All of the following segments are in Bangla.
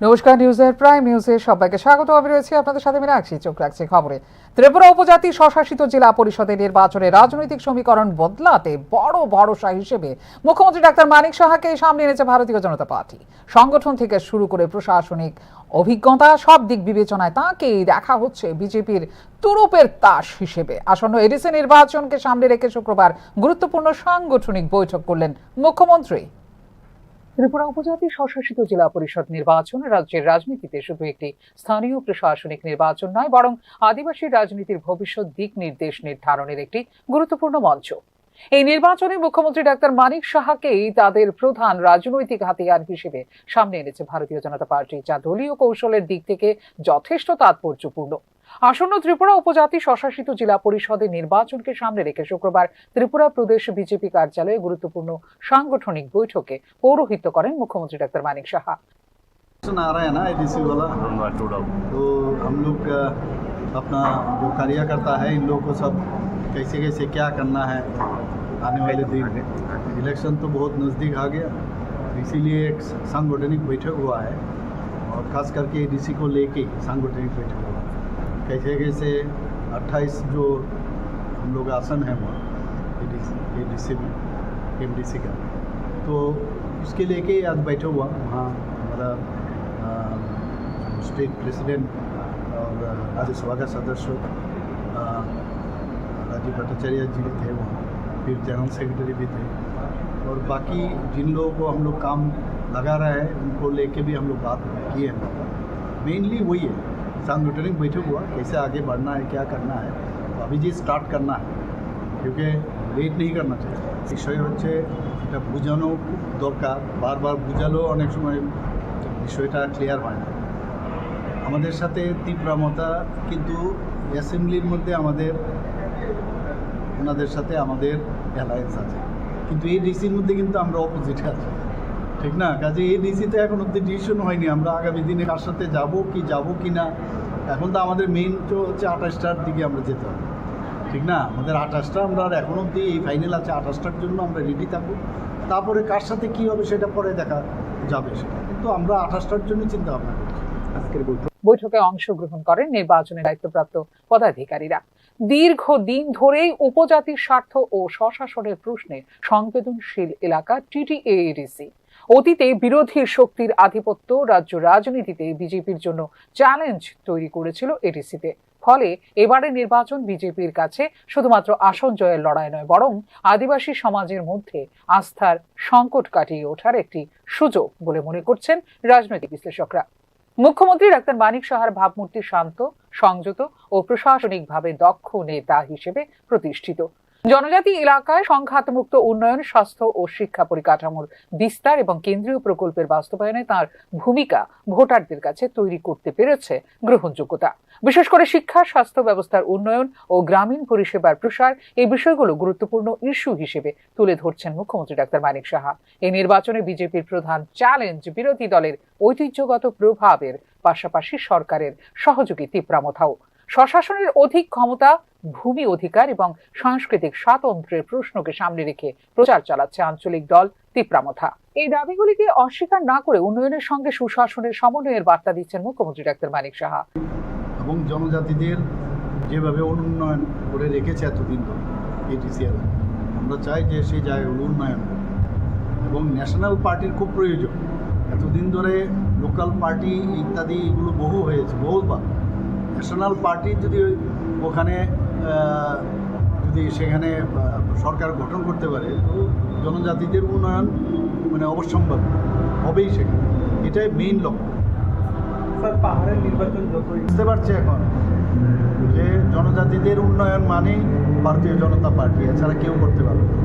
নমস্কার, নিউজের প্রাইম নিউজে সবাইকে স্বাগত। আমি রয়েছি আপনাদের সাথে মীনাক্ষী। চোখ রাখছি খবরে। ত্রিপুরা উপজাতি স্বশাসিত জেলা পরিষদের নির্বাচনে রাজনৈতিক সমীকরণ বদলাতে বড় ভরসা হিসেবে মুখ্যমন্ত্রী ডাক্তার মানিক সাহাকে সামনে এনেছে ভারতীয় জনতা পার্টি। সংগঠন থেকে শুরু করে প্রশাসনিক অভিজ্ঞতা সব দিক বিবেচনায় তাঁকেই দেখা হচ্ছে বিজেপির তুরুপের তাস হিসেবে। আসন্ন এডিসি নির্বাচনকে সামনে রেখে শুক্রবার গুরুত্বপূর্ণ সাংগঠনিক বৈঠক করলেন মুখ্যমন্ত্রী। ত্রিপুরা উপজাতি স্বশাসিত জেলা পরিষদ নির্বাচন রাজ্যের রাজনীতিতে শুধু একটি স্থানীয় প্রশাসনিক নির্বাচন নয়, বরং আদিবাসী রাজনীতির ভবিষ্যৎ দিক নির্দেশ নির্ধারণের একটি গুরুত্বপূর্ণ মঞ্চ। এই নির্বাচনে মুখ্যমন্ত্রী ডাক্তার মানিক সাহাকেই তাদের প্রধান রাজনৈতিক হাতিয়ার হিসেবে সামনে এনেছে ভারতীয় জনতা পার্টি, যা দলীয় কৌশলের দিক থেকে যথেষ্ট তাৎপর্যপূর্ণ। আসন্ন ত্রিপুরা উপজাতি স্বশাসিত জেলা পরিষদের নির্বাচনকে সামনে রেখে শুক্রবার ত্রিপুরা প্রদেশ বিজেপি কার্যালয়ে গুরুত্বপূর্ণ সাংগঠনিক বৈঠকে পৌরোহিত্য করেন মুখ্যমন্ত্রী ডাক্তার মানিক সাহা। आ रहा है ना एडीसी वाला, तो हम लोग अपना जो कार्यकर्ता है इन लोगों को सब कैसे कैसे क्या करना है आने वाले दिन। इलेक्शन तो बहुत नज़दीक आ गया, इसीलिए एक सांगठनिक बैठक हुआ है और ख़ास करके एडीसी को लेके सांगठनिक बैठक हुआ। कैसे कैसे 28 जो हम लोग आसन हैं वहाँ एडीसी में एमडीसी का, तो उसके लेके आज बैठा हुआ। वहाँ हमारा स्टेट प्रेसिडेंट और राज्यसभा का सदस्य राजीव भट्टाचार्य जी भी थे वहाँ, फिर जनरल सेक्रेटरी भी थे, और बाकी जिन लोगों को हम लोग काम लगा रहे हैं उनको लेके भी हम लोग बात किए हैं। मेनली वही है, सांगठनिक बैठक हुआ, कैसे आगे बढ़ना है, क्या करना है, तो अभी जी स्टार्ट करना है, क्योंकि लेट नहीं करना चाहिए। বিষয় হচ্ছে এটা বোঝানো খুব দরকার, বারবার বোঝালেও অনেক সময় বিষয়টা ক্লিয়ার হয় না। আমাদের সাথে তীব্রমতা কিন্তু অ্যাসেম্বলির মধ্যে আমাদের ওনাদের সাথে আমাদের অ্যালায়েন্স আছে, কিন্তু এই ডিসির মধ্যে কিন্তু আমরা অপোজিটে আছি, ঠিক না? কাজে এই ডিসিতে এখন অব্দি ডিসিশন হয়নি আমরা আগামী দিনে কার সাথে যাব কি না। এখন তো আমাদের মেইন তো হচ্ছে 28টার দিকে আমরা যেতে হবে, ঠিক না? আমাদের 28টা আমরা আর এখন অব্দি এই ফাইনাল আছে, 28টার জন্য আমরা রেডি থাকবো। তারপরে কার সাথে কী হবে সেটা পরে দেখা যাবে, সেটা কিন্তু আমরা 28টার জন্য চিন্তা ভাবনা করছি। আজকের বৈঠকে অংশগ্রহণ করেন নির্বাচনের দায়িত্বপ্রাপ্ত পদাধিকারীরা। দীর্ঘদিন ধরেই উপজাতির স্বার্থ ও স্বশাসনের প্রশ্নে সংবেদনশীল এলাকা টিটিএডিসি অতীতে বিরোধী শক্তির আধিপত্য রাজ্য রাজনীতিতে বিজেপির জন্য চ্যালেঞ্জ তৈরি করেছিল এডিসিতে। ফলে এবারের নির্বাচন বিজেপির কাছে শুধুমাত্র আসন জয়ের লড়াই নয়, বরং আদিবাসী সমাজের মধ্যে আস্থার সংকট কাটিয়ে ওঠার একটি সুযোগ বলে মনে করছেন রাজনৈতিক বিশ্লেষকরা। মুখ্যমন্ত্রী ডাক্তার মানিক সাহার ভাবমূর্তি শান্ত, সংযত ও প্রশাসনিকভাবে দক্ষ নেতা হিসেবে প্রতিষ্ঠিত। জনজাতি এলাকায় সংঘাতমুক্ত উন্নয়ন, স্বাস্থ্য ও শিক্ষা পরিকাঠামোর বিস্তার এবং কেন্দ্রীয় প্রকল্পের বাস্তবায়নে তার ভূমিকা ভোটারদের কাছে তৈরি করতে পেরেছে গ্রহণযোগ্যতা। বিশেষ করে শিক্ষা, স্বাস্থ্য ব্যবস্থার উন্নয়ন ও গ্রামীণ পরিষেবার প্রসার, এই বিষয়গুলো গুরুত্বপূর্ণ ইস্যু হিসেবে তুলে ধরছেন মুখ্যমন্ত্রী ডাক্তার মানিক সাহা। এই নির্বাচনে বিজেপির প্রধান চ্যালেঞ্জ বিরোধী দলের ঐতিহ্যগত প্রভাবের পাশাপাশি সরকারের সহযোগী তীব্রমতাও। স্বশাসনের অধিক ক্ষমতা, ভূমি অধিকার এবং সাংস্কৃতিক স্বাতন্ত্র্যের প্রশ্নকে সামনে রেখে প্রচার চালাচ্ছে আঞ্চলিক দল তীব্রমথা। এই দাবিগুলিকে অস্বীকার না করে উন্নয়নের সঙ্গে সুশাসনের সমন্বয়ের বার্তা দিচ্ছেন মুখ্যমন্ত্রী ডাক্তার মানিক সাহা। এবং জনজাতিদের যেভাবে উন্নয়ন করে রেখেছে এতদিন ধরে এটিসিএল, আমরা চাই যে সেই জায়গায় উন্নয়ন এবং ন্যাশনাল পার্টির খুব প্রয়োজন। এতদিন ধরে লোকাল পার্টি ইত্যাদি এগুলো বহু হয়েছে, বহুবার। ন্যাশনাল পার্টি যদি ওখানে যদি সেখানে সরকার গঠন করতে পারে, তো জনজাতিদের উন্নয়ন মানে অবশ্যম্ভাবী হবেই সেখানে, এটাই মেইন লক্ষ্য। স্যার, পাহাড়ের নির্বাচন যতই বুঝতে পারছি এখন যে জনজাতিদের উন্নয়ন মানেই ভারতীয় জনতা পার্টি, এছাড়া কেউ করতে পারবে না।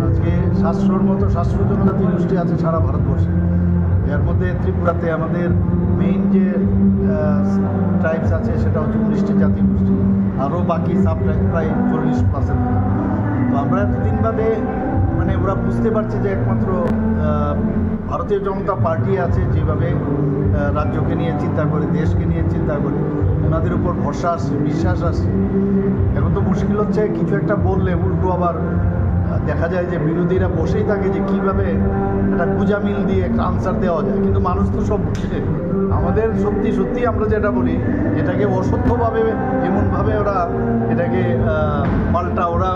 আজকে 700-র মতো 700 জনজাতি গোষ্ঠী আছে সারা ভারতবর্ষে, এর মধ্যে ত্রিপুরাতে আমাদের মেইন যে ট্রাইবস আছে সেটা হচ্ছে 19টি জাতি গোষ্ঠী, আরও বাকি সাব ট্রাইব প্রায় 40%। তো আমরা এতদিন বাদে মানে ওরা বুঝতে পারছে যে একমাত্র ভারতীয় জনতা পার্টি আছে যেভাবে রাজ্যকে নিয়ে চিন্তা করে, দেশকে নিয়ে চিন্তা করে, ওনাদের উপর ভরসা আসছে, বিশ্বাস আসছে। এখন তো মুশকিল হচ্ছে কিছু একটা বললে উল্টো আবার দেখা যায় যে বিরোধীরা বসেই থাকে যে কীভাবে একটা গুজামিল দিয়ে একটা আনসার দেওয়া যায়, কিন্তু মানুষ তো সব বুঝছে। আমাদের সত্যি সত্যি আমরা যেটা বলি, এটাকে অসত্যভাবে এমনভাবে ওরা এটাকে পাল্টা ওরা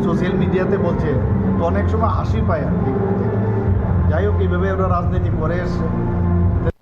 সোশ্যাল মিডিয়াতে বলছে, তো অনেক সময় হাসি পায় আর কি। যাই হোক, এইভাবে ওরা রাজনীতি করে এসছে।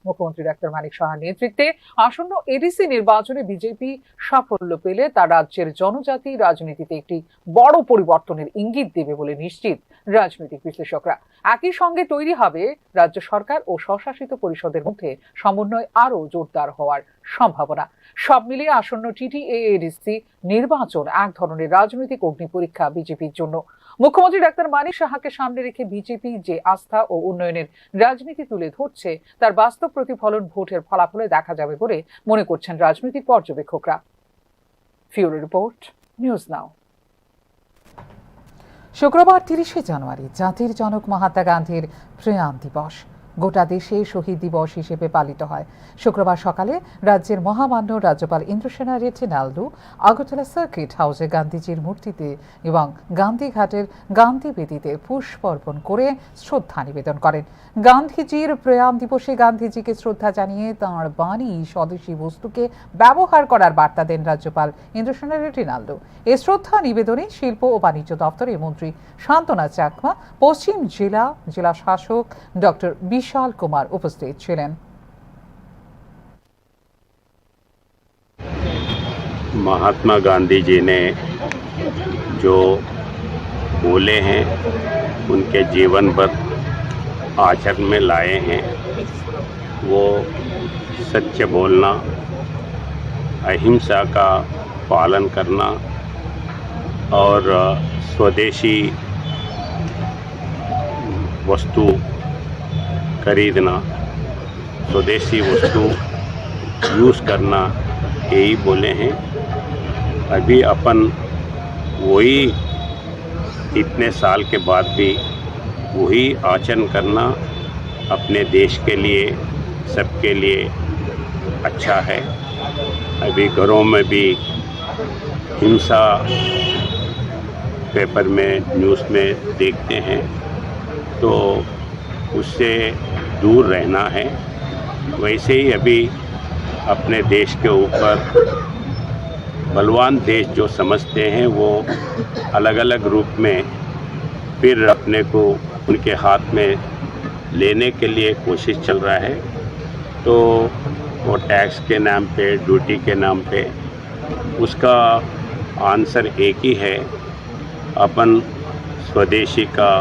মুখ্যমন্ত্রী ডাক্তার মানিক সাহার নেতৃত্বে আসন্ন এডিসি নির্বাচনে বিজেপি সাফল্য পেলে তা রাজ্যের জনজাতি রাজনীতিতে একটি বড় পরিবর্তনের ইঙ্গিত দেবে বলে নিশ্চিত রাজনৈতিক বিশ্লেষকরা। একই সঙ্গে তৈরি হবে রাজ্য সরকার ও স্বশাসিত পরিষদের মধ্যে সমন্বয় আরও জোরদার হওয়ার সম্ভাবনা। সব মিলিয়ে আসন্ন টিটিএডিসি নির্বাচন এক ধরনের রাজনৈতিক অগ্নি পরীক্ষা বিজেপির জন্য। মুখ্যমন্ত্রী ডাক্তার মানিক সাহাকে সামনে রেখে বিজেপি যে আস্থা ও উন্নয়নের রাজনীতি তুলে ধরছে তার বাস্তব প্রতিফলন ভোটের ফলাফলে দেখা যাবে বলে মনে করছেন রাজনৈতিক পর্যবেক্ষকরা। ফিউরো রিপোর্ট, নিউজ নাও। শুক্রবার 30শে জানুয়ারি জাতির জনক মহাত্মা গান্ধীর প্রয়াণ দিবস। গোটা দেশে শহীদ দিবস হিসেবে পালিত হয়। শুক্রবার সকালে রাজ্যের মহামান্য রাজ্যপাল ইন্দ্রসেনা রেটিনালদু আগরতলা সার্কিট হাউসে গান্ধীজির মূর্তিতে এবং গান্ধীঘাটের গান্ধী বেদিতে পুষ্প অর্পণ করে শ্রদ্ধা নিবেদন করেন। গান্ধীজির প্রয়াণ দিবসে গান্ধীজিকে শ্রদ্ধা জানিয়ে তাঁর বাণী স্বদেশী বস্তুকে ব্যবহার করার বার্তা দেন রাজ্যপাল ইন্দ্রসেনা রেটিনালদু। এই শ্রদ্ধা নিবেদনে শিল্প ও বাণিজ্য দপ্তরের মন্ত্রী শান্তনা চাকমা, পশ্চিম জেলা শাসক ডক্টর विशाल कुमार उपस्थित छिलेन। महात्मा गांधी जी ने जो बोले हैं उनके जीवन पर आचरण में लाए हैं, वो सच बोलना, अहिंसा का पालन करना और स्वदेशी वस्तु खरीदना, स्वदेशी वस्तु यूज़ करना, यही बोले हैं। अभी अपन वही इतने साल के बाद भी वही आचरण करना अपने देश के लिए, सबके लिए अच्छा है। अभी घरों में भी हिंसा पेपर में, न्यूज़ में देखते हैं, तो उससे दूर रहना है। वैसे ही अभी अपने देश के ऊपर बलवान देश जो समझते हैं वो अलग अलग रूप में फिर अपने को उनके हाथ में लेने के लिए कोशिश चल रहा है। तो वो टैक्स के नाम पे, ड्यूटी के नाम पे, उसका आंसर एक ही है, अपन स्वदेशी का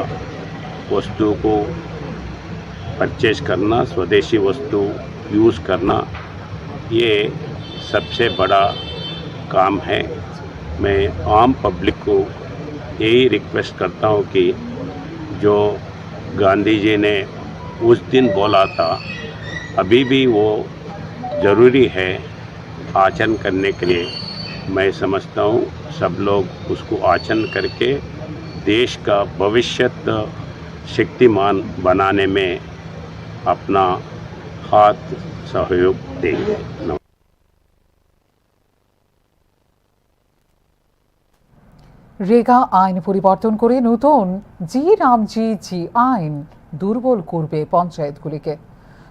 वस्तु को परचेज करना, स्वदेशी वस्तु यूज़ करना, ये सबसे बड़ा काम है। मैं आम पब्लिक को यही रिक्वेस्ट करता हूँ कि जो गांधी जी ने उस दिन बोला था, अभी भी वो ज़रूरी है आचरण करने के लिए। मैं समझता हूँ सब लोग उसको आचरण करके देश का भविष्य शक्तिमान बनाने में अपना हाथ सहयोग देंगे। রেগা আইন পরিবর্তন করে নতুন জি আইন দুর্বল করবে পঞ্চায়েতগুলিকে।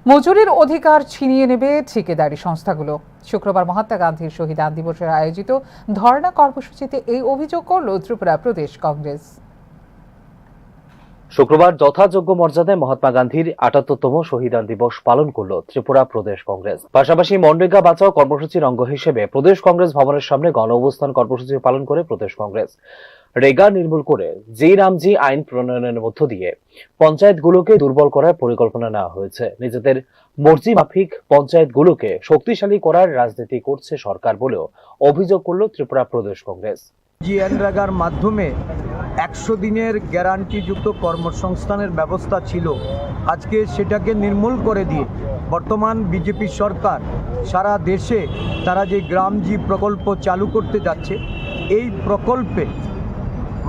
মজুরির অধিকার ছিনিয়ে নেবে ঠিকাদারি সংস্থাগুলো। শুক্রবার মহাত্মা গান্ধীর শহীদান দিবসে আয়োজিত ধর্ণা কর্মসূচিতে এই অভিযোগ করল ত্রিপুরা প্রদেশ কংগ্রেস। শুক্রবার যথাযোগ্য মর্যাদায় মহাত্মা গান্ধীর ৭৮তম শহীদান দিবস পালন করল ত্রিপুরা প্রদেশ কংগ্রেস। পাশাপাশি মনরেগা বাঁচাও কর্মসূচির অঙ্গ হিসেবে প্রদেশ কংগ্রেস ভবনের সামনে গণ অবস্থান কর্মসূচি পালন করে প্রদেশ কংগ্রেস। রেগা নির্মূল করে জি আইন প্রণয়নের মধ্য দিয়ে পঞ্চায়েতগুলোকে দুর্বল করার পরিকল্পনা নেওয়া হয়েছে। নিজেদের মর্জি মাফিক পঞ্চায়েতগুলোকে শক্তিশালী করার রাজনীতি করছে সরকার বলেও অভিযোগ করল ত্রিপুরা প্রদেশ কংগ্রেস। জিএনরেগার মাধ্যমে ১০০ দিনের গ্যারান্টিযুক্ত কর্মসংস্থানের ব্যবস্থা ছিল, আজকে সেটাকে নির্মূল করে দিয়ে বর্তমান বিজেপি সরকার সারা দেশে তারা যে গ্রামজি প্রকল্প চালু করতে যাচ্ছে, এই প্রকল্পে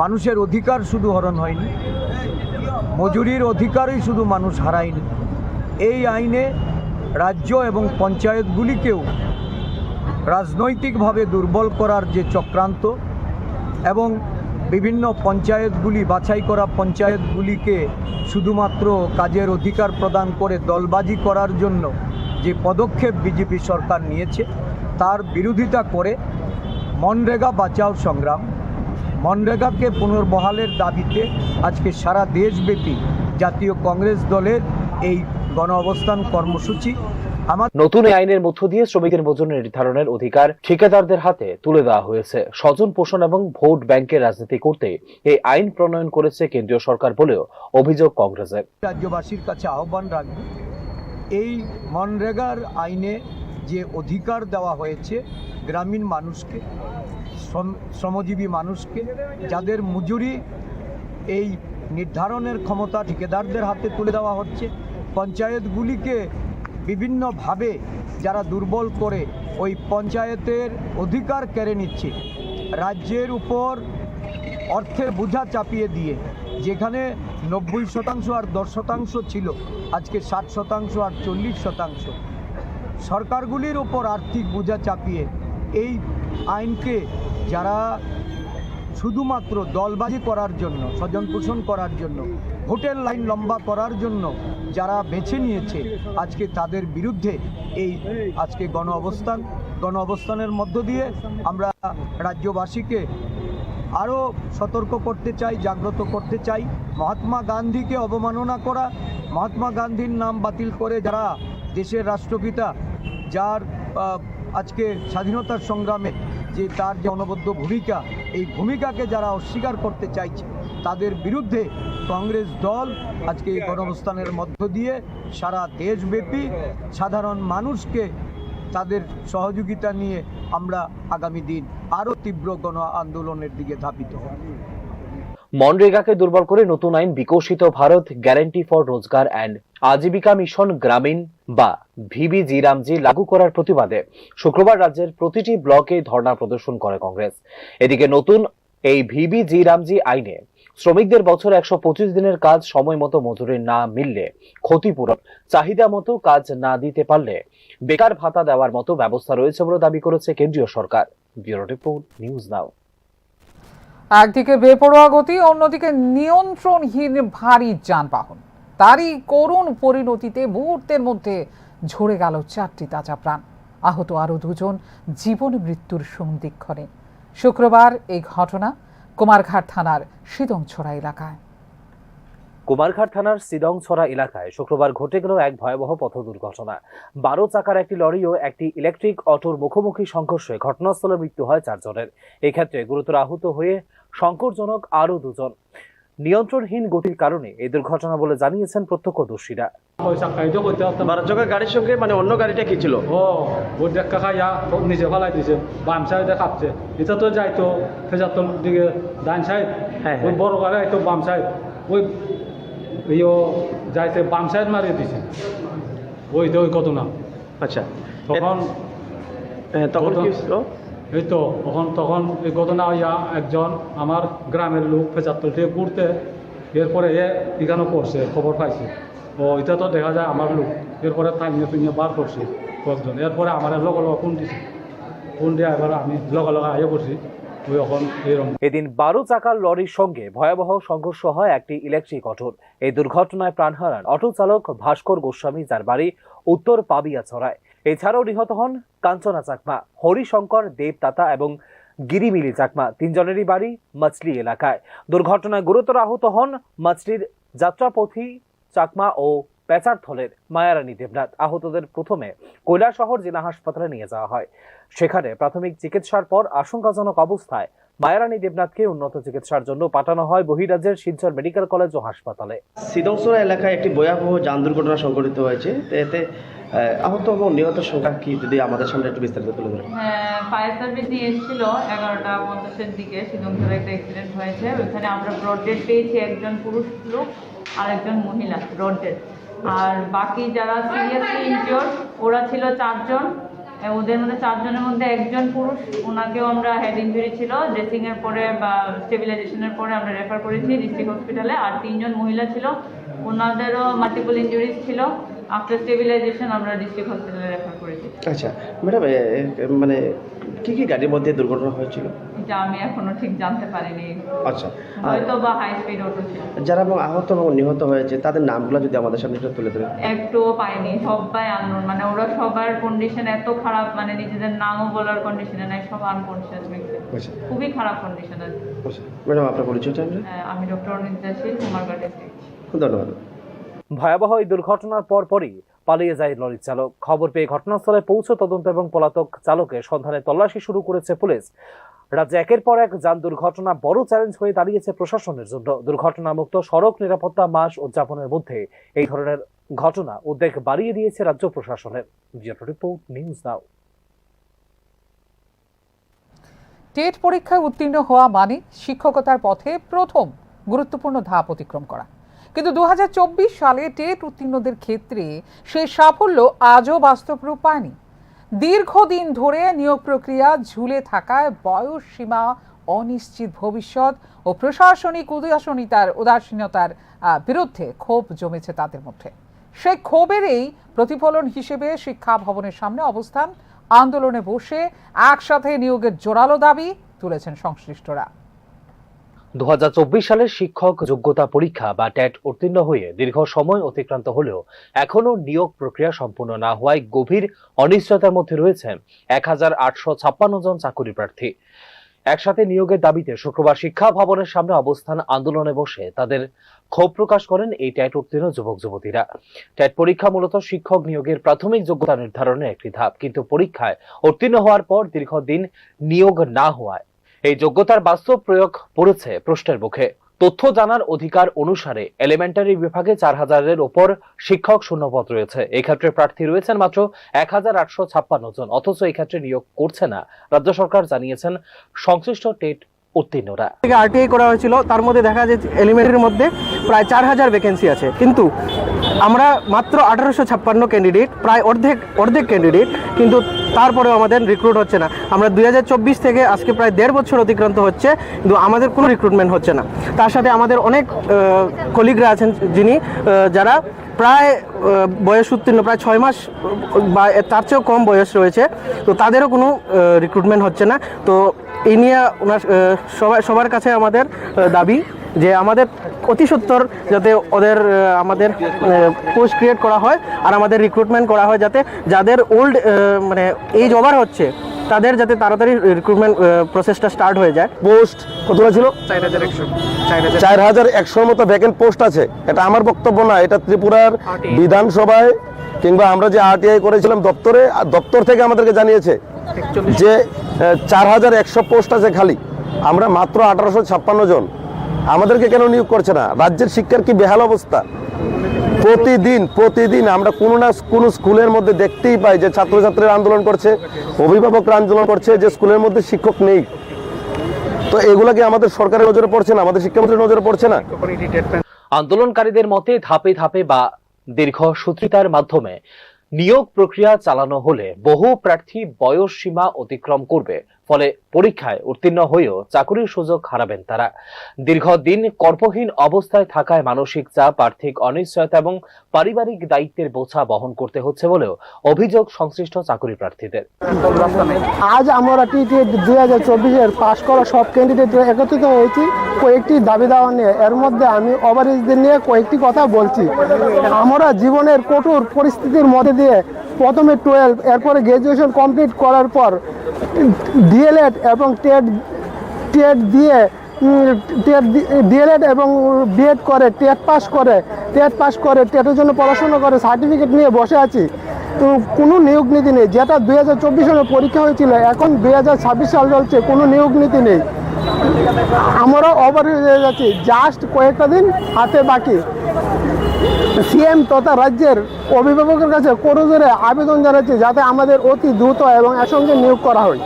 মানুষের অধিকার শুধু হরণ হয়নি, মজুরির অধিকারই শুধু মানুষ হারায়নি। এই আইনে রাজ্য এবং পঞ্চায়েতগুলিকেও রাজনৈতিকভাবে দুর্বল করার যে চক্রান্ত এবং বিভিন্ন পঞ্চায়েতগুলি, বাছাই করা পঞ্চায়েতগুলিকে শুধুমাত্র কাজের অধিকার প্রদান করে দলবাজি করার জন্য যে পদক্ষেপ বিজেপি সরকার নিয়েছে তার বিরোধিতা করে মনরেগা বাঁচাও সংগ্রাম, মনরেগাকে পুনর্বহালের দাবিতে আজকে সারা দেশব্যাপী জাতীয় কংগ্রেস দলের এই গণ অবস্থান কর্মসূচি। নতুন এই আইনের মধ্য দিয়ে শ্রমিকদের মজুরি নির্ধারণের অধিকার ঠিকাদারদের হাতে তুলে দেওয়া হয়েছে। স্বজন পোষণ এবং ভোট ব্যাংকের রাজনীতি করতে এই আইন প্রণয়ন করেছে কেন্দ্রীয় সরকার বলেও অভিযোগ কংগ্রেসের। রাজ্যবাসীর কাছে আহ্বান রাখব, এই মনরেগার আইনে যে অধিকার দেওয়া হয়েছে গ্রামীণ মানুষকে, শ্রমজীবী মানুষকে, যাদের মজুরি এই নির্ধারণের ক্ষমতা ঠিকাদারদের হাতে তুলে দেওয়া হচ্ছে, পঞ্চায়েতগুলিকে বিভিন্নভাবে যারা দুর্বল করে ওই পঞ্চায়েতের অধিকার কেড়ে নিচ্ছে, রাজ্যের উপর অর্থের বোঝা চাপিয়ে দিয়ে যেখানে 90% আর 10% ছিল আজকে 60% আর 40%, সরকারগুলির উপর আর্থিক বোঝা চাপিয়ে এই আইনকে যারা শুধুমাত্র দলবাজি করার জন্য, স্বজন পোষণ করার জন্য, ভোটের লাইন লম্বা করার জন্য যারা বেছে নিয়েছে, আজকে তাদের বিরুদ্ধে এই আজকে গণ অবস্থানের মধ্য দিয়ে আমরা রাজ্যবাসীকে আরও সতর্ক করতে চাই, জাগ্রত করতে চাই। মহাত্মা গান্ধীকে অবমাননা করা, মহাত্মা গান্ধীর নাম বাতিল করে যারা দেশের রাষ্ট্রপিতা, যার আজকে স্বাধীনতার সংগ্রামে যে তার যে অনবদ্য ভূমিকা, এই ভূমিকাকে যারা অস্বীকার করতে চাইছে তাদের বিরুদ্ধে কংগ্রেস দল আজকে এই গণঅবস্থানের মধ্য দিয়ে সারা দেশব্যাপী সাধারণ মানুষকে তাদের সহযোগিতা নিয়ে আমরা আগামী দিন আরও তীব্র গণ আন্দোলনের দিকে ধাবিত হব। মনরেগাকে দুর্বল করে নতুন আইন বিকশিত ভারত গ্যারান্টি ফর রোজগার অ্যান্ড আজীবিকা মিশন গ্রামীণ বা ভিবিজি-রামজি লাগু করার প্রতিবাদে শুক্রবার রাজ্যের প্রতিটি ব্লকে ধর্ণা প্রদর্শন করে কংগ্রেস। এদিকে নতুন এই ভিবিজি-রামজি আইনে শ্রমিকদের বছর 125 দিনের কাজ সময় মতো মজুরি না মিললে ক্ষতিপূরণ, চাহিদা মতো কাজ না দিতে পারলে বেকার ভাতা দেওয়ার মতো ব্যবস্থা রয়েছে বলে দাবি করেছে কেন্দ্রীয় সরকার। Bureau report, news now. একদিকে বেপরোয়া গতি, অন্যদিকে নিয়ন্ত্রণহীন ভারী যানবাহন, তারই করুণ পরিণতিতে মুহূর্তের মধ্যে ঝরে গেল 4টি তাজা প্রাণ, আহত আরো 2 জন, জীবন মৃত্যুর সন্ধিক্ষণে। শুক্রবার এই ঘটনা কুমারঘাট থানার সিদংছড়া এলাকায়। কুমারঘাট থানার সিদংছড়া এলাকায় শুক্রবার ঘটে গেল এক ভয়াবহ পথ দুর্ঘটনা। 12 চাকার একটি লরি ও একটি ইলেকট্রিক অটোর মুখোমুখি সংঘর্ষে ঘটনাস্থলে মৃত্যু হয় 4 জনের। এক্ষেত্রে গুরুতর আহত হয়ে সংকটজনক আরো 2 জন। নিয়ন্ত্রণহীন গতির কারণে এই দুর্ঘটনা বলে জানিয়েছেন প্রত্যক্ষদর্শীরা। 12 চাকার গাড়ির সঙ্গে মানে অন্য গাড়িটা কি ছিল? ও দেখা খাইয়া নিজে ফালাই দিছে, বাম সাইডে কাঁপছে, এটা তো যাইতো ফেজাতল দিকে ডান সাইড, ওই বড় গাড়ি আইতো বাম সাইড, ওই যাইতে বাম সাইড মারিয়ে দিছে, ওই ঘটনা। আচ্ছা, তখন কি ছিল? এই তো তখন এই ঘটনা হইয়া একজন আমার গ্রামের লোক ফেজাতল থেকে ঘুরতে, এরপরে এখানে পড়ছে, খবর পাইছে, ও এটা তো দেখা যায় আমার লোক, এরপরে থামিয়ে টুমিয়ে বার করছে কয়েকজন, এরপরে আমার লগে ফোন দিছে, ফোন দিয়ে এবার আমি লগে আইয়ে পড়ছি। এদিন 12 চাকার লরির সঙ্গে ভয়াবহ সংঘর্ষ হয় একটি ইলেকট্রিক অটোর। এই দুর্ঘটনায় প্রাণ হারান অটো চালক ভাস্কর গোস্বামী, যার বাড়ি উত্তর পাবিয়াছড়ায়। এছাড়াও নিহত হন কাঞ্চনা চাকমা, হরিশঙ্কর দেবতাতা এবং গিরিমিলি চাকমা, 3 জনেরই বাড়ি মাছলি এলাকায়। দুর্ঘটনায় গুরুতর আহত হন মাছলির যাত্রাপথী চাকমা ও পেচারথলের মায়ারানী দেবনাথ। আহতদের প্রথমে কৈলাসহর জেলা হাসপাতালে নিয়ে যাওয়া হয়। সেখানে প্রাথমিক চিকিৎসার পর আশঙ্কাজনক অবস্থায় মায়ারানী দেবনাথকে উন্নত চিকিৎসার জন্য পাঠানো হয় বহিরাজ্যের শিলচর মেডিকেল কলেজ ও হাসপাতালে। সিদংছড়া এলাকায় একটি ভয়াবহ যান দুর্ঘটনা সংঘটিত হয়েছে, এতে আহত এবং নিহত সংখ্যা কি যদি আমাদের সামনে একটু বিস্তারিত তুলে ধরেন। ফায়ার সার্ভিস নিয়ে এসেছিল 11:50-এর দিকে। সিদংছড়া একটা অ্যাক্সিডেন্ট হয়েছে, ওইখানে আমরা ব্রড ডেড পেয়েছি, একজন পুরুষ লোক আর একজন মহিলা ব্রড ডেড, আর বাকি যারা সিরিয়াসলি ইনজিওর্ড ওরা ছিল 4 জন। ওদের মধ্যে 4 জনের মধ্যে একজন পুরুষ, ওনাকেও আমরা হেড ইঞ্জুরি ছিল, ড্রেসিংয়ের পরে বা স্টেবিলাইজেশনের পরে আমরা রেফার করেছি ডিস্ট্রিক্ট হসপিটালে। আর 3 জন মহিলা ছিল, ওনাদেরও মাল্টিপল ইঞ্জুরিজ ছিল, আফটার স্টেবিলাইজেশন আমরা ডিস্ট্রিক্ট হসপিটালে রেফার করেছি। আচ্ছা ম্যাডাম, মানে কি কি গাড়ির মধ্যে দুর্ঘটনা হয়েছিল? এটা আমি এখনো ঠিক জানতে পারিনি। আচ্ছা, হয়তো বা হাই স্পিড অটো ছিল। যারা আহত এবং নিহত হয়েছে তাদের নামগুলো যদি আমাদের সামনে একটু তুলে ধরেন। একটুও পাইনি, সবাই আননোন, মানে ওরা সবার কন্ডিশন এত খারাপ, মানে নিজেদের নামও বলার কন্ডিশনে নাই, সব আনকনশিয়াস মিক্সে, খুবই খারাপ কন্ডিশন আছে। ম্যাডাম আপনার পরিচয়টা? আমি ডক্টর অনিতা শীল, কুমারঘাট ডিস্ট্রিক্ট। ধন্যবাদ। ভয়াবহ এই দুর্ঘটনার পরপরই পালিয়ে যায় লরির চালক। খবর পেয়ে ঘটনাস্থলে পৌঁছে তদন্ত এবং পলাতক চালকের সন্ধানে তল্লাশি শুরু করেছে পুলিশ। রাজ্যে একের পর এক যান দুর্ঘটনা বড় চ্যালেঞ্জ হয়ে দাঁড়িয়েছে প্রশাসনের জন্য। দুর্ঘটনামুক্ত সড়ক নিরাপত্তা মাস উদযাপনের মধ্যে এই ধরনের ঘটনা উদ্বেগ বাড়িয়ে দিয়েছে রাজ্য প্রশাসনের। রিপোর্ট নিউজ নাও। টেট পরীক্ষায় উত্তীর্ণ হওয়া মানে শিক্ষকতার পথে প্রথম গুরুত্বপূর্ণ ধাপ অতিক্রম করা। কিন্তু 2024 সালে টেট উত্তীর্ণদের ক্ষেত্রে সেই সাফল্য আজও বাস্তব রূপ পায়নি। দীর্ঘদিন ধরে নিয়োগ প্রক্রিয়া ঝুলে থাকায় বয়স সীমা, অনিশ্চিত ভবিষ্যৎ ও প্রশাসনিক উদাসীনতার বিরুদ্ধে ক্ষোভ জমেছে তাদের মধ্যে। সেই ক্ষোভেরই প্রতিফলন হিসেবে শিক্ষা ভবনের সামনে অবস্থান, আন্দোলনে বসে একসাথে নিয়োগের জোরালো দাবি তুলেছেন সংশ্লিষ্টরা। 2024 সালের শিক্ষক যোগ্যতা পরীক্ষা বা টেট উত্তীর্ণ হয়ে দীর্ঘ সময় অতিক্রান্ত হলেও এখনো নিয়োগ প্রক্রিয়া সম্পূর্ণ না হওয়ায় গভীর অনিশ্চয়তার মধ্যে রয়েছেন 1856 জন চাকরি প্রার্থী। একসাথে নিয়োগের দাবিতে শুক্রবার শিক্ষা ভবনের সামনে অবস্থান, আন্দোলনে বসে তাদের ক্ষোভ প্রকাশ করেন এই টেট উত্তীর্ণ যুবক যুবতীরা। টেট পরীক্ষা মূলত শিক্ষক নিয়োগের প্রাথমিক যোগ্যতা নির্ধারণের একটি ধাপ, কিন্তু পরীক্ষায় উত্তীর্ণ হওয়ার পর দীর্ঘদিন নিয়োগ না হওয়ায় এই যোগ্যতার বাস্তব প্রয়োগ পড়েছে প্রশ্নের মুখে। তথ্য জানার অধিকার অনুসারে এলিমেন্টারি বিভাগে 4000-এর ওপর শিক্ষক শূন্যপদ রয়েছে। এই ক্ষেত্রে প্রার্থী রয়েছেন মাত্র 1856 জন, অথচ এই ক্ষেত্রে নিয়োগ করছে না রাজ্য সরকার, জানিয়েছেন সংশ্লিষ্ট টেট উত্তীর্ণরা। আরটিআই করা হয়েছিল, তার মধ্যে দেখা যায় এলিমেন্টারির মধ্যে প্রায় 4000 ভ্যাকেন্সি আছে, কিন্তু আমরা মাত্র 1856 ক্যান্ডিডেট, প্রায় অর্ধেক ক্যান্ডিডেট, কিন্তু তারপরেও আমাদের রিক্রুট হচ্ছে না। আমরা 2024 থেকে আজকে প্রায় 1.5 বছর অতিক্রান্ত হচ্ছে, কিন্তু আমাদের কোনো রিক্রুটমেন্ট হচ্ছে না। তার সাথে আমাদের অনেক কলিগরা আছেন যিনি যারা প্রায় বয়স উত্তীর্ণ, প্রায় 6 মাস বা তার চেয়েও কম বয়স রয়েছে, তো তাদেরও কোনো রিক্রুটমেন্ট হচ্ছে না। তো এই নিয়ে সবার কাছে আমাদের দাবি যে আমাদের অতি সত্বর যাতে আমাদের পোস্ট ক্রিয়েট করা হয় আর আমাদের রিক্রুটমেন্ট করা হয়, যাতে যাদের ওল্ড মানে এজ ওভার হচ্ছে তাদের যাতে তাড়াতাড়ি রিক্রুটমেন্ট প্রসেসটা স্টার্ট হয়ে যায়। পোস্ট কতটা ছিল? 4100 মতো ভ্যাকেন্ট পোস্ট আছে। এটা আমার বক্তব্য না, এটা ত্রিপুরার বিধানসভায় কিংবা আমরা যে আরটিআই করেছিলাম দপ্তরে, দপ্তর থেকে আমাদেরকে জানিয়েছে যে 4100 পোস্ট আছে খালি, আমরা মাত্র 1856 জন। আমাদেরকে কেন নিয়োগ করছে না? রাজ্যের শিক্ষার কি বেহাল অবস্থা। প্রতিদিন আমরা কোনো না কোনো স্কুলের মধ্যে দেখতেই পাই যে ছাত্রছাত্রীরা আন্দোলন করছে, অভিভাবকরা আন্দোলন করছে যে স্কুলের মধ্যে শিক্ষক নেই। তো এগুলা কি আমাদের সরকারের নজরে পড়ছে না? আমাদের শিক্ষামন্ত্রীর নজরে পড়ছে না? আন্দোলনকারীদের মতে ধাপে ধাপে বা দীর্ঘসূত্রিতার মাধ্যমে নিয়োগ প্রক্রিয়া চালানো হলে বহু প্রার্থী বয়স সীমা অতিক্রম করবে, ফলে পরীক্ষায় উত্তীর্ণ হয়েও চাকরির সুযোগ হারাবেন তারা। দীর্ঘদিন কর্মহীন অবস্থায় থাকায় মানসিক চাপ, আর্থিক অনিশ্চয়তা এবং পারিবারিক দায়িত্বের বোঝা বহন করতে হচ্ছে বলেও অভিযোগ সংশ্লিষ্ট চাকরি প্রার্থীদের। আজ আমরা টিটি 2024-এর পাশ করা সব ক্যান্ডিডেট একত্রিত হয়েছি কয়েকটি দাবি দাওয়া নিয়ে। এর মধ্যে আমি ওভারএজদের নিয়ে কয়েকটি কথা বলছি। আমরা জীবনের কঠোর পরিস্থিতির মধ্যে দিয়ে প্রথমে 12, এরপরে গ্র্যাজুয়েশন কমপ্লিট করার পর ডিএলএড এবং টেট দিয়ে ডিএলএড এবং বিএড করে টেট পাস করে টেটের জন্য পড়াশোনা করে সার্টিফিকেট নিয়ে বসে আছি। তো কোনো নিয়োগ নীতি নেই। যেটা 2024 সালে পরীক্ষা হয়েছিল, এখন 2026 সাল চলছে, কোনো নিয়োগ নীতি নেই। আমরা ওভার হয়ে যাচ্ছি, জাস্ট কয়েকটা দিন হাতে বাকি। সিএম তথা রাজ্যের অভিভাবকের কাছে করজোরে আবেদন জানাচ্ছি যাতে আমাদের অতি দ্রুত এবং একসঙ্গে নিয়োগ করা হয়।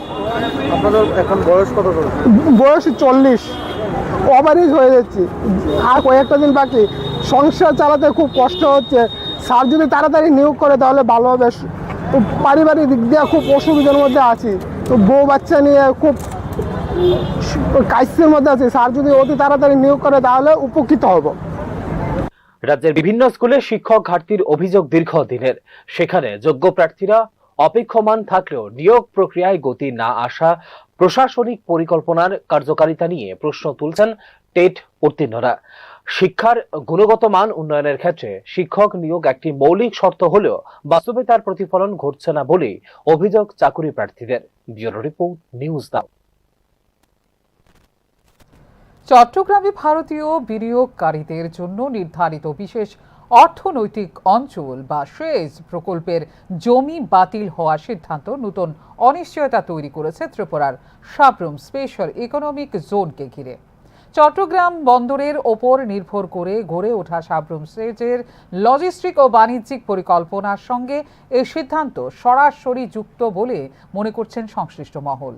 আপনাদের এখন বয়স কত? বয়স 40, ওভারেজ হয়ে যাচ্ছি, আর কয়েকটা দিন বাকি। সংসার চালাতে খুব কষ্ট হচ্ছে। স্যার যদি তাড়াতাড়ি নিয়োগ করে তাহলে ভালো হবে। পারিবারিক দিক দিয়ে খুব অসুবিধার মধ্যে আছি, তো বউ বাচ্চা নিয়ে খুব কাইসের মধ্যে আছি। স্যার যদি অতি তাড়াতাড়ি নিয়োগ করে তাহলে উপকৃত হব। রাজ্যের বিভিন্ন স্কুলে শিক্ষক ঘাটতির অভিযোগ দীর্ঘদিনের। সেখানে যোগ্য প্রার্থীরা অপেক্ষমান থাকলেও নিয়োগ প্রক্রিয়ায় গতি না আসা, প্রশাসনিক পরিকল্পনার কার্যকারিতা নিয়ে প্রশ্ন তুলছেন টেট উত্তীর্ণরা। শিক্ষার গুণগত মান উন্নয়নের ক্ষেত্রে শিক্ষক নিয়োগ একটি মৌলিক শর্ত হলেও বাস্তবে তার প্রতিফলন ঘটছে না বলেই অভিযোগ চাকুরি প্রার্থীদের। ব্যুরো রিপোর্ট, নিউজ নাও। চট্টগ্রামে ভারতীয় বিনিয়োগকারীদের জন্য নির্ধারিত বিশেষ অর্থনৈতিক অঞ্চল বা সেজ প্রকল্পের জমি বাতিল হওয়ার সিদ্ধান্ত নতুন অনিশ্চয়তা তৈরি করেছে ত্রিপুরার সাবরুম স্পেশাল ইকোনমিক জোনকে ঘিরে। চট্টগ্রাম বন্দরের ওপর নির্ভর করে গড়ে ওঠা সাবরুম সেজের লজিস্টিক ও বাণিজ্যিক পরিকল্পনার সঙ্গে এই সিদ্ধান্ত সরাসরি যুক্ত বলে মনে করছেন সংশ্লিষ্ট মহল।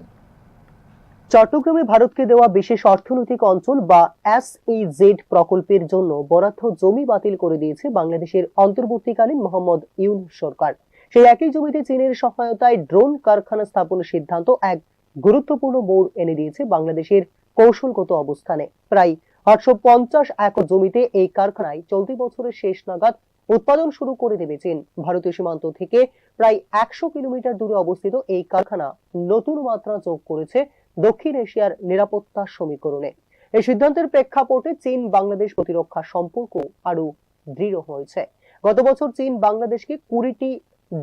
চট্টগ্রামে ভারতকে দেওয়া বিশেষ অর্থনৈতিক অঞ্চল বা SEZ প্রকল্পের জন্য বরাদ্দ জমি বাতিল করে দিয়েছে বাংলাদেশের অন্তর্বর্তীকালীন মোহাম্মদ ইউনূস সরকার। সেই একই জমিতে চীনের সহায়তায় ড্রোন কারখানা স্থাপনের সিদ্ধান্ত এক গুরুত্বপূর্ণ মোড় এনে দিয়েছে বাংলাদেশের কৌশলগত অবস্থানে। প্রায় 850 একর জমিতে এই কারখানায় চলতি বছরের শেষ নাগাদ উৎপাদন শুরু করে দেবে চীন। ভারতীয় সীমান্ত থেকে প্রায় 100 কিলোমিটার দূরে অবস্থিত এই কারখানা নতুন মাত্রা যোগ করেছে দক্ষিণ এশিয়ার নিরাপত্তা সমীকরণে। এই সিদ্ধান্তের প্রেক্ষাপটে চীন বাংলাদেশ প্রতিরক্ষা সম্পর্ক আরো দৃঢ় হয়েছে। গত বছর চীন বাংলাদেশকে 20টি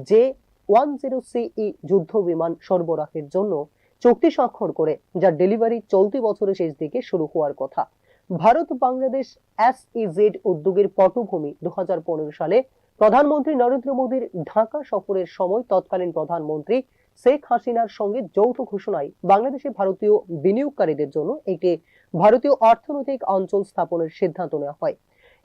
J-10CE যুদ্ধ বিমান সরবরাহের জন্য চুক্তি স্বাক্ষর করে, যার ডেলিভারি চলতি বছরের শেষ দিকে শুরু হওয়ার কথা। ভারত বাংলাদেশ SEZ উদ্যোগের পটভূমি 2015 সালে প্রধানমন্ত্রী নরেন্দ্র মোদীর ঢাকা সফরের সময় তৎকালীন প্রধানমন্ত্রী শেখ হাসিনার সঙ্গে যৌথ ঘোষণায় বাংলাদেশে ভারতীয় বিনিয়োগকারীদের জন্য একটি ভারতীয় অর্থনৈতিক অঞ্চল স্থাপনের সিদ্ধান্ত নেওয়া হয়।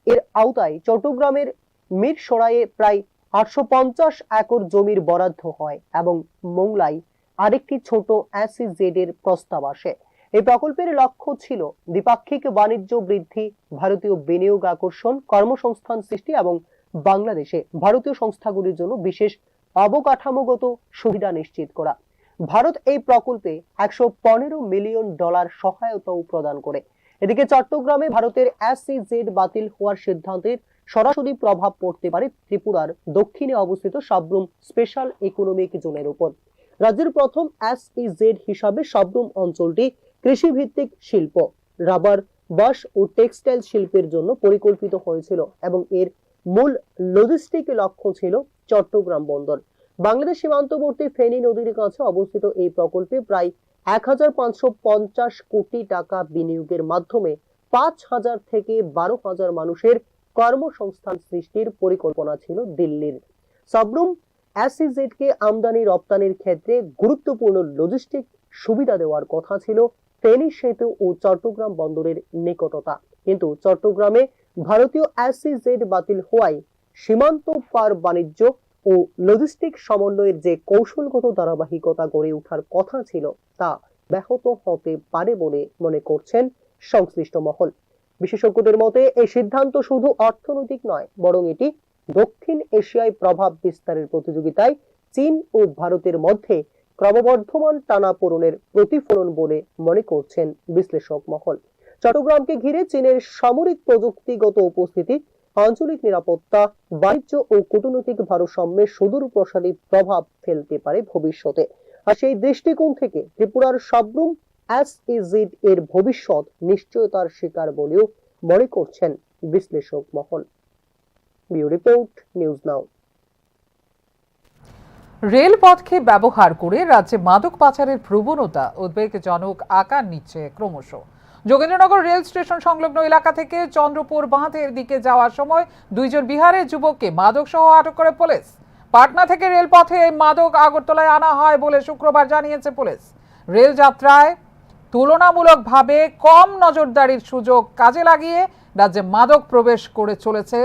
এর আওতায় চট্টগ্রামের মিরসরাইয়ে প্রায় 850 একর জমির বরাদ্দ হয় এবং মোংলায় আরেকটি ছোট SEZ এর প্রস্তাব আসে। এই প্রকল্পের লক্ষ্য ছিল দ্বিপাক্ষিক বাণিজ্য বৃদ্ধি, ভারতীয় বিনিয়োগ আকর্ষণ, কর্মসংস্থান সৃষ্টি এবং বাংলাদেশে ভারতীয় সংস্থাগুলির জন্য বিশেষ অবকাঠামোগত সুবিধা নিশ্চিত করা। ভারত এই প্রকল্পে $115 মিলিয়ন সহায়তাও প্রদান করে। এদিকে চট্টগ্রামে ভারতের SEZ বাতিল হওয়ার সিদ্ধান্তের সরাসরি প্রভাব পড়তে পারে ত্রিপুরার দক্ষিণে অবস্থিত সাবরুম স্পেশাল ইকোনমিক জোনের উপর। রাজ্যের প্রথম SEZ হিসাবে সাবরুম অঞ্চলটি কৃষিভিত্তিক শিল্প, রাবার, বাঁশ ও টেক্সটাইল শিল্পের জন্য পরিকল্পিত হয়েছিল এবং এর মূল লজিস্টিক লক্ষ্য ছিল চট্টগ্রাম বন্দর। বাংলাদেশ সীমান্তবর্তী ফেনী নদীর কাছে অবস্থিত এই প্রকল্পে প্রায় 1550 কোটি টাকা বিনিয়োগের মাধ্যমে 5000 থেকে 12000 মানুষের কর্মসংস্থান সৃষ্টির পরিকল্পনা ছিল দিল্লির। সাবরুম SEZ কে আমদানি রপ্তানির ক্ষেত্রে গুরুত্বপূর্ণ লজিস্টিক সুবিধা দেওয়ার কথা ছিল ফেনী সেতু ও চট্টগ্রাম বন্দরের নিকটতা। কিন্তু চট্টগ্রামে ভারতীয় SEZ বাতিল হওয়ায় সীমান্ত পার বাণিজ্য ও লজিস্টিক সমন্বয়ের যে কৌশলগত ধারাবাহিকতা গড়ে ওঠার কথা ছিল তা ব্যাহত হতে পারে বলে মনে করছেন সংশ্লিষ্ট মহল। বিশেষজ্ঞদের মতে এই সিদ্ধান্ত শুধু অর্থনৈতিক নয়, বরং এটি দক্ষিণ এশিয়ায় প্রভাব বিস্তারের প্রতিযোগিতায় চীন ও ভারতের মধ্যে ক্রমবর্ধমান টানাপোড়েনের প্রতিফলন বলে মনে করছেন বিশ্লেষক মহল। চট্টগ্রামকে ঘিরে চীনের সামরিক প্রযুক্তিগত উপস্থিতি আঞ্চলিক নিরাপত্তা, বাণিজ্য ও কূটনৈতিক ভারসাম্যে সুদূর প্রসারী প্রভাব ফেলতে পারে ভবিষ্যতে। আর সেই দৃষ্টিকোণ থেকে ত্রিপুরার সাবরুম SEZ এর ভবিষ্যৎ নিশ্চয়তার শিকার বলেও মনে করছেন বিশ্লেষক মহল। Bureau report, news now. রেলপথকে ব্যবহার করে রাজ্যে মাদক পাচারের প্রবণতা উদ্বেগজনক আকার নিচ্ছে ক্রমশ। যোগেন্দ্রনগর রেল স্টেশন সংলগ্ন এলাকা থেকে চন্দ্রপুর বাঁধের দিকে যাওয়ার সময় 2 জন বিহারের যুবককে মাদক সহ আটক করে পুলিশ। পাটনা থেকে রেলপথে এই মাদক আগরতলায় আনা হয় বলে শুক্রবার জানিয়েছে পুলিশ। রেল যাত্রায় তুলনামূলকভাবে কম নজরদারির সুযোগ কাজে লাগিয়ে রাজ্যে মাদক প্রবেশ করে চলেছে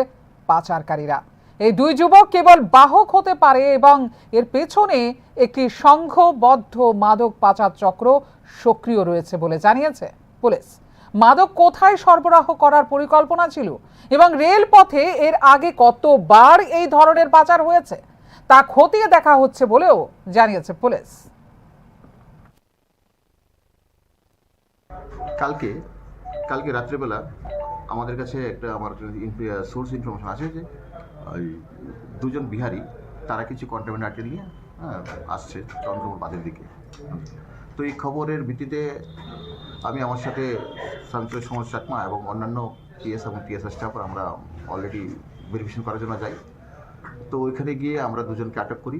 পাচারকারীরা। এই 2 যুবক কেবল বাহক হতে পারে এবং এর পেছনে একটি সংঘবদ্ধ মাদক পাচার চক্র সক্রিয় রয়েছে বলে জানিয়েছে পুলিশ। মাদক কোথায় সরবরাহ করার পরিকল্পনা ছিল এবং রেলপথে এর আগে কতবার এই ধরনের পাচার হয়েছে তা খতিয়ে দেখা হচ্ছে বলেও জানিয়েছে পুলিশ। কালকে রাত্রেবেলা আমাদের কাছে একটা আমার সোর্স ইনফরমেশন আছে যে ওই দুজন বিহারি তারা কিছু কন্টামিনেট নিয়ে আসছে চন্দ্রপুর বাঁধের দিকে। তো এই খবরের ভিত্তিতে আমি আমার সাথে সঞ্চয় সমাজ চাকমা এবং অন্যান্য পিএস এবং পিএসআর স্টাফ আমরা অলরেডি ভেরিফিকেশন করার জন্য যাই। তো ওইখানে গিয়ে আমরা দুজনকে আটক করি।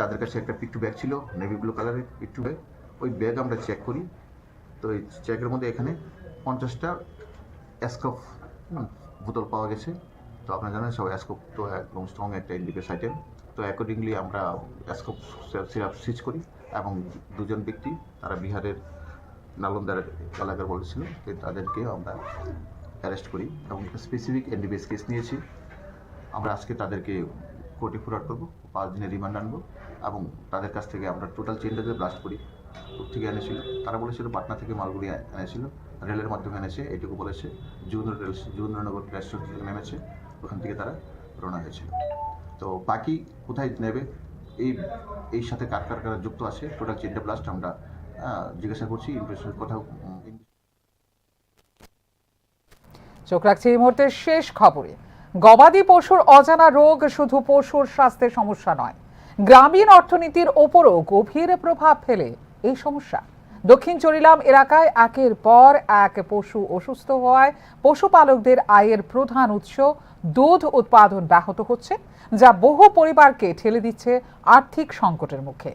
তাদের কাছে একটা পিট্টু ব্যাগ ছিল, নেভি ব্লু কালারের পিট্টু ব্যাগ। ওই ব্যাগ আমরা চেক করি। তো এই চেকের মধ্যে এখানে 50টা অ্যাসকপ বোতল পাওয়া গেছে। তো আপনারা জানেন সব অ্যাসকপ তো একদম স্ট্রং একটা ইন্ডিকেস আইটেম। তো অ্যাকর্ডিংলি আমরা অ্যাসকপ সিরাপ সিজ করি এবং দুজন ব্যক্তি তারা বিহারের নালন্দার এলাকার বলেছিল, তো তাদেরকে আমরা অ্যারেস্ট করি এবং একটা স্পেসিফিক এনডিপিএস কেস নিয়েছি। আমরা আজকে তাদেরকে কোর্টে ফরওয়ার্ড করবো, 5 দিনের রিমান্ড আনবো এবং তাদের কাছ থেকে আমরা টোটাল চেনটাকে ব্লাস্ট করি। থেকে এনেছিল, তারা বলেছিল পাটনা থেকে মালগুড়ি এনেছিল, রেলের মাধ্যমে এনেছে, এইটুকু বলেছে। যুবনগর রেল স্টেশন নেমেছে, ওখান থেকে তারা রওনা হয়েছিল। তো বাকি কোথায় নেবে, এই সাথে কার যুক্ত আছে, টোটাল চেনটা ব্লাস্ট আমরা জিজ্ঞাসা করছি। ইনভেস্টিগেশন কোথাও। চোখ রাখছি এই মুহূর্তের শেষ খবরে। গবাদি পশুর অজানা রোগ শুধু পশুর স্বাস্থ্যের সমস্যা নয়, গ্রামীণ অর্থনীতির ওপরও গভীর প্রভাব ফেলে এই সমস্যা। দক্ষিণ চরিলাম এলাকায় একের পর এক পশু অসুস্থ হওয়ায় পশুপালকদের আয়ের প্রধান উৎস দুধ উৎপাদন ব্যাহত হচ্ছে, যা বহু পরিবারকে ঠেলে দিচ্ছে আর্থিক সংকটের মুখে।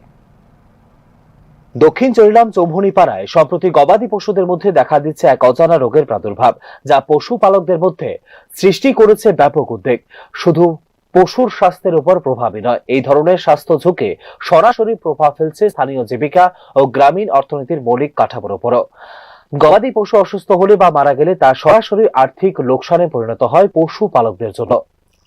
দক্ষিণ চরিলাম চৌমুহনীপাড়ায় সম্প্রতি গবাদি পশুদের মধ্যে দেখা দিচ্ছে এক অজানা রোগের প্রাদুর্ভাব, যা পশুপালকদের মধ্যে সৃষ্টি করেছে ব্যাপক উদ্বেগ। শুধু পশুর স্বাস্থ্যের উপর প্রভাবই নয়, এই ধরনের স্বাস্থ্য ঝুঁকে সরাসরি প্রভাব ফেলছে স্থানীয় জীবিকা ও গ্রামীণ অর্থনীতির মৌলিক কাঠামোর উপরও। গবাদি পশু অসুস্থ হলে বা মারা গেলে তা সরাসরি আর্থিক লোকসানে পরিণত হয় পশুপালকদের জন্য।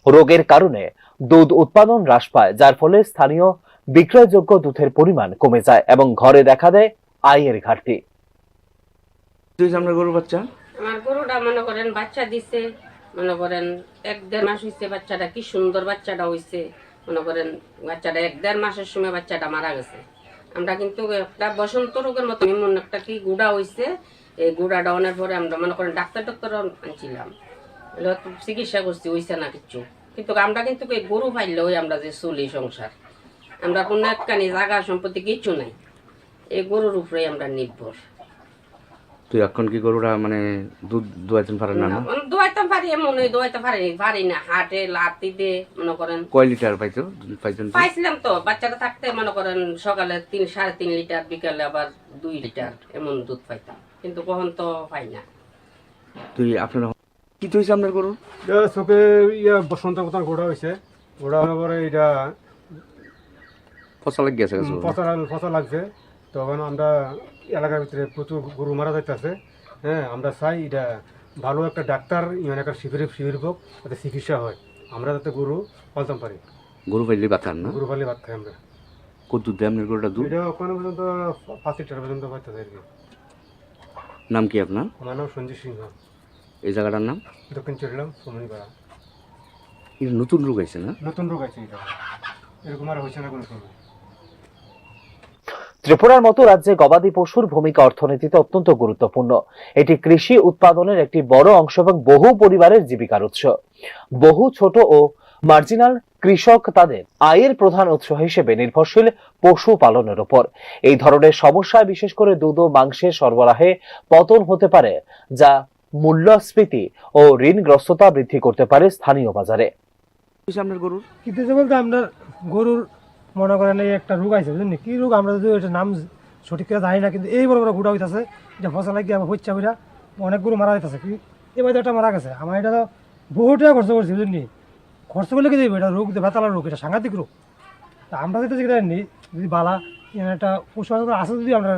রোগের কারণে দুধ উৎপাদন হ্রাস পায়, যার ফলে স্থানীয় বিক্রয়যোগ্য দুধের পরিমাণ কমে যায় এবং ঘরে দেখা দেয় আয়ের ঘাটতি। আমার গরুর বাচ্চা, আমার গরুটা মনে করেন বাচ্চা দিছে, মনে করেন 1-1.5 মাস হয়েছে, বাচ্চাটা কি সুন্দর বাচ্চাটা হয়েছে, মনে করেন বাচ্চাটা 1-1.5 মাসের সময় বাচ্চাটা মারা গেছে। আমরা কিন্তু একটা বসন্ত রোগের মতো এমন একটা কি গুড়া হয়েছে, এই গুড়াটা অনেক পরে আমরা মনে করেন ডাক্তার আনছিলাম, চিকিৎসা করছি, হয়েছে না কিছু। কিন্তু আমরা কিন্তু এই গরু পাইলে ওই আমরা যে চলি সংসার, আমরা কোনো একখানি জায়গা সম্পত্তি কিছু নাই, এই গরুর উপরে আমরা নির্ভর। তুই এখন কি গরুরা মানে দুধ দোয়াইতে পারে না? দোয়াইতে পারি, এমন দোয়াইতে পারি না, হাটে লাতি দে মনে করেন। কয় লিটার পাইছিলাম তো বাচ্চাটা থাকতে, মনে করেন সকালে 3-3.5 লিটার, বিকালে আবার 2 লিটার এমন দুধ পাইতাম, কিন্তু কখন তো পাই না। তুই আপনার কি হয়েছে আপনার গরুর? চোখে বসন্ত মতন ঘোড়া হয়েছে, ঘোড়া হওয়ার পরে এটা ফসল গেছে, ফসল লাগছে। তখন আমরা এলাকার ভিতরে প্রচুর গরু মারা যাইতেছে। হ্যাঁ, আমরা চাই এটা ভালো একটা ডাক্তার, একটা শিবির হোক, যাতে চিকিৎসা হয়, আমরা যাতে গরু পালতাম পারি। গরু পাইলে ভাত খান না? গরু পাইলে ভাত খাই আমরা। কত দুধ দেয় আপনার গরুটা? দুধ এটা ওখানে পর্যন্ত 5 লিটার পর্যন্ত পাইতেছে আর কি। নাম কি আপনার? আমার নাম সঞ্জিত সিংহ। এই জায়গাটার নাম? দক্ষিণ চরিলাম চৌমুহনীপাড়া। এটা নতুন রোগ আছে না? নতুন রোগ আছে, এটা এরকম আর হয়েছে না কোনো সময়। ত্রিপুরার মতো রাজ্যে গবাদি পশুর ভূমিকা অর্থনীতিতে অত্যন্ত গুরুত্বপূর্ণ। এটি কৃষি উৎপাদনের একটি বড় অংশ এবং বহু পরিবারের জীবিকার উৎস। বহু ছোট ও মার্জিনাল কৃষক তাদের আয়ের প্রধান উৎস হিসেবে নির্ভরশীল পশু পালনের উপর। এই ধরনের সমস্যায় বিশেষ করে দুধ ও মাংসের সরবরাহে পতন হতে পারে, যা মূল্যস্ফীতি ও ঋণগ্রস্ততা বৃদ্ধি করতে পারে স্থানীয় বাজারে। গরুর কিন্তু বলতে আমরা গরুর মনে করেন এই একটা রোগ আছে, বুঝলেন কি রোগ আমরা যদি এটা নাম সঠিক করে জানি না, কিন্তু এই বড় বড় গুড়া হইতেছে, এটা ফসল লাগিয়ে আমার হচ্ছে বইরা অনেক গরু মারা যাইতেছে। কি এবার একটা মারা গেছে, আমার এটা তো বহু টাকা খরচ করছি, বুঝলেন খরচ করলে কি দেবে, এটা রোগ বেতালার রোগ, এটা সাংঘাতিক রোগ। তা আমরা যেটা জানি যদি বালা একটা পশু আছে, যদি আমরা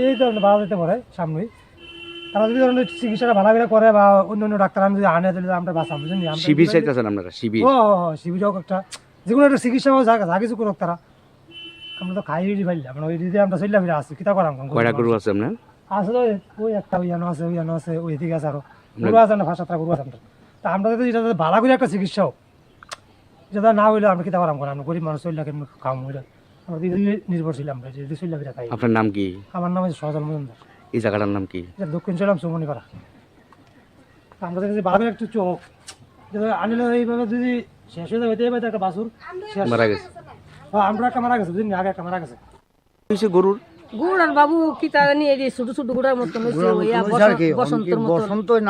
এই ধরনের বাড়া যেতে পারে সামনেই, তারা যদি ধরনের চিকিৎসাটা ভালো করে বা অন্য অন্য ডাক্তার যদি আনে, তাহলে আমরা বাঁচাম, বুঝলেন। শিবির চাইতেছেন আপনারা? শিবির শিবির হোক একটা, যে কোনো একটা চিকিৎসা হোক, যা কিছু করুক তারা, আমরা তো খাই পাইলে আমরা ওই দিদি আমরা চললাম আসছি, কিতা করাম। কয়টা গরু আছে আপনার? আসলে ওই একটা ওইয়ানো আছে ওই দিকে আছে, আরো গরু আছে না 5-7টা গরু আছে। তা আমরা যদি এটা ভালো করে একটা চিকিৎসা হোক, যেটা না হইলে আমরা কিতা করাম, আমরা গরিব মানুষ চললে খাম হইলে আমরা নির্ভরশীল, আমরা যদি চললে খাই। আপনার নাম কি? আমার নাম হচ্ছে সজল মজুমদার। এই জায়গাটার নাম কি? দক্ষিণ চরিলাম চৌমুহনীপাড়া। আমরা যদি ভাবে একটু চোখ আনিলে এইভাবে যদি শেষ হয়ে যাবে এইভাবে একটা বাছুর মারা গেছে। আমরা একটা মারা গেছে, দুদিন আগে একটা মারা গেছে। গরুর গুড়ার বাবু কি তা নিয়ে এই ছোট ছোট গুড়ার মতন বসন্তের মতন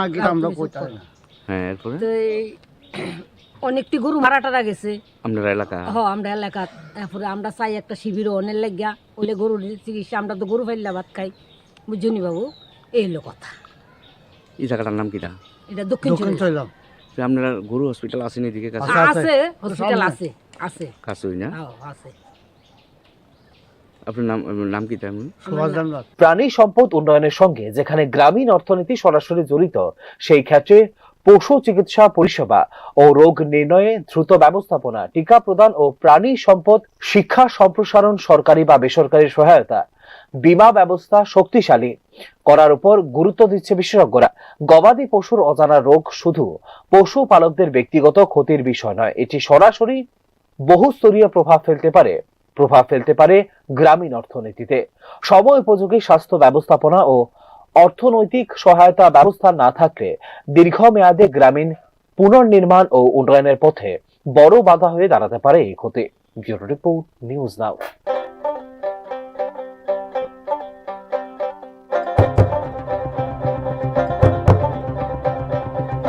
হ্যাঁ, এরপরে তো অনেকটি গরু মারা টারা গেছে আপনার এলাকা। আমরা এলাকা। তারপরে আমরা চাই একটা শিবির অনেক লাগিয়া ওইলে গরুর চিকিৎসা, আমরা তো গরু ফাইলা ভাত খাই, বুঝছনি বাবু। এই হলো কথা। এই জায়গাটার নাম কিটা? এটা দক্ষিণ চৈলাম। আপনারা গরু হসপিটাল আসেন এদিকে? আছে হসপিটাল, আছে আছে কাছেই না? আছে। আপনার নাম কি? প্রাণী সম্পদ উন্নয়নের সঙ্গে যেখানে গ্রামীণ অর্থনীতি সরাসরি জড়িত, সেই ক্ষেত্রে পশু চিকিৎসা পরিষেবা ও রোগ নির্ণয়ে দ্রুত ব্যবস্থাপনা, টিকা প্রদান ও প্রাণী সম্পদ শিক্ষা সম্প্রসারণ, সরকারি বা বেসরকারি সহায়তা, বীমা ব্যবস্থা শক্তিশালী করার উপর গুরুত্ব দিচ্ছে বিশেষজ্ঞরা। গবাদি পশুর অজানা রোগ শুধু পশুপালকদের ব্যক্তিগত ক্ষতির বিষয় নয়, এটি সরাসরি বহুস্তরীয় প্রভাব ফেলতে পারে গ্রামীণ অর্থনীতিতে। সময় উপযোগী স্বাস্থ্য ব্যবস্থাপনা ও অর্থনৈতিক সহায়তা ব্যবস্থা না থাকলে দীর্ঘমেয়াদে গ্রামীণ পুনর্নির্মাণ ও উন্নয়নের পথে বড় বাধা হয়ে দাঁড়াতে পারে এই ক্ষতি। ব্যুরো রিপোর্ট, নিউজ নাও।